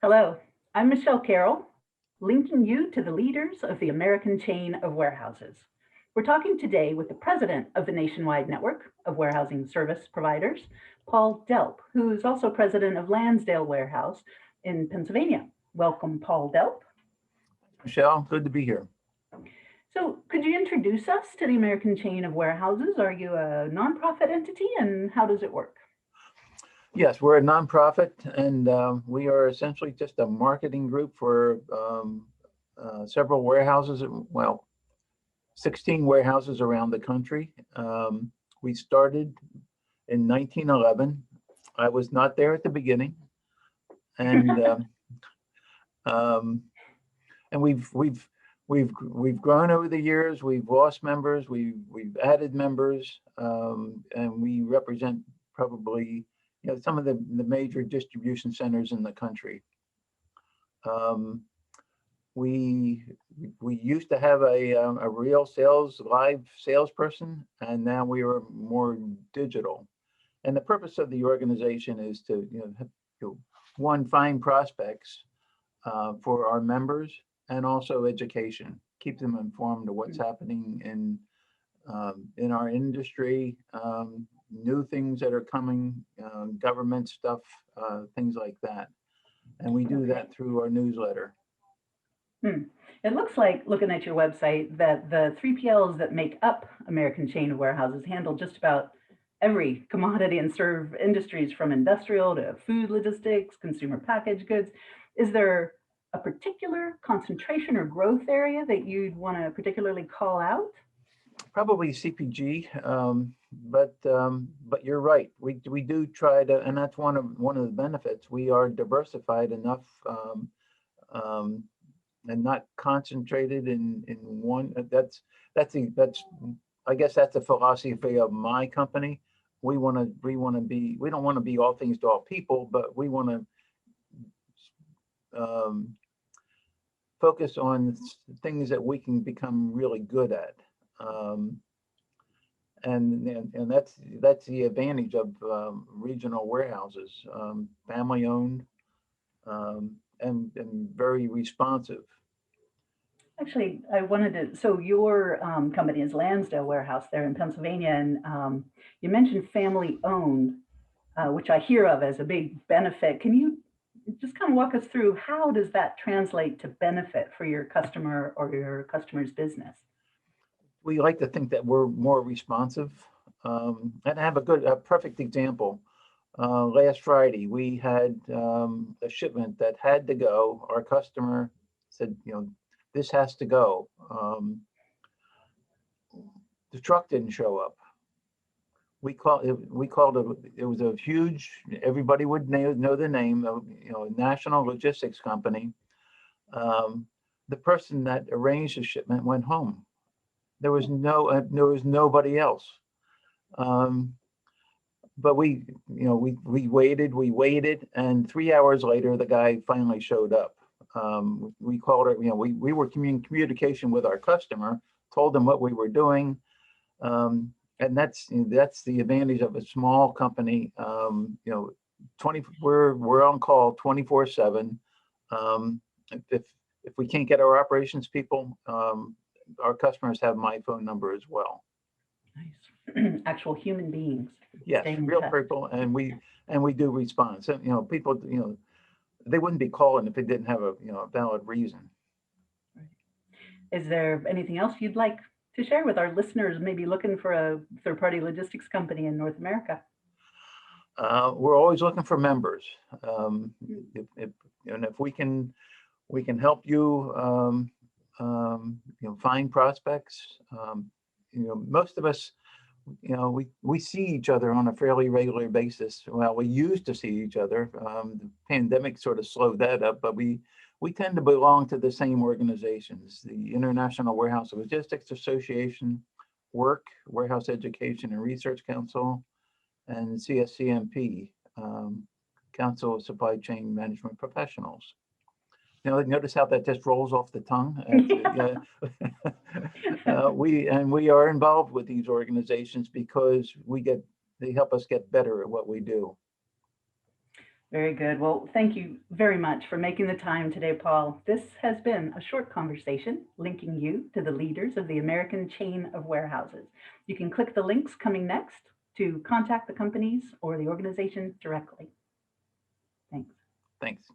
Hello, I'm Michelle Carroll, linking you to the leaders of the American chain of warehouses. We're talking today with the president of the nationwide network of warehousing service providers, Paul Delp, who is also president of Lansdale Warehouse in Pennsylvania. Welcome, Paul Delp. Michelle, good to be here. So, could you introduce us to the American chain of warehouses? Are you a nonprofit entity and how does it work? Yes, we're a nonprofit, and we are essentially just a marketing group for several warehouses, well, 16 warehouses around the country. We started in 1911. I was not there at the beginning, and um, and we've grown over the years. We've lost members. We've added members, and we represent probably some of the major distribution centers in the country. Um, we we used to have a real live salesperson, and now we are more digital. And the purpose of the organization is to one, find prospects for our members, and also education, keep them informed of what's happening in our industry, new things that are coming, government stuff, things like that. And we do that through our newsletter. Hmm. It looks like, looking at your website, that the 3PLs that make up American chain of warehouses handle just about every commodity and serve industries from industrial to food logistics, consumer packaged goods. Is there a particular concentration or growth area that you'd want to particularly call out? Probably CPG, but you're right. We do try to, and that's one of the benefits. We are diversified enough, and not concentrated in one. That's I guess that's the philosophy of my company. We don't want to be all things to all people, but we want to focus on things that we can become really good at. Um, and that's the advantage of regional warehouses, family owned, and very responsive. Actually, I wanted to, so your company is Lansdale Warehouse there in Pennsylvania, and you mentioned family owned, which I hear of as a big benefit. Can you just kind of walk us through how does that translate to benefit for your customer or your customer's business? We like to think that we're more responsive, and I have a perfect example. Last Friday, we had a shipment that had to go. Our customer said, this has to go. The truck didn't show up. We called it. It was a huge. Everybody would know the name of national logistics company. Um, the person that arranged the shipment went home. There was nobody else. Um, but we waited, and 3 hours later, the guy finally showed up. We called it. We were in communication with our customer, told them what we were doing, and that's the advantage of a small company. 20 we're on call 24/7. Um, if we can't get our operations people, our customers have my phone number as well. Nice. Actual human beings Yes, staying in real touch. people, and we do respond. So people, they wouldn't be calling if they didn't have a valid reason. Is there anything else you'd like to share with our listeners, maybe looking for a third party logistics company in North America? We're always looking for members. If and if we can help you, find prospects. Most of us, we see each other on a fairly regular basis. Well, we used to see each other. The pandemic sort of slowed that up, but we tend to belong to the same organizations: the International Warehouse Logistics Association, Warehouse Education and Research Council, and CSCMP, Council of Supply Chain Management Professionals. Notice how that just rolls off the tongue. We are involved with these organizations because they help us get better at what we do. Very good. Well, thank you very much for making the time today, Paul. This has been a short conversation linking you to the leaders of the American chain of warehouses. You can click the links coming next to contact the companies or the organization directly. Thanks. Thanks.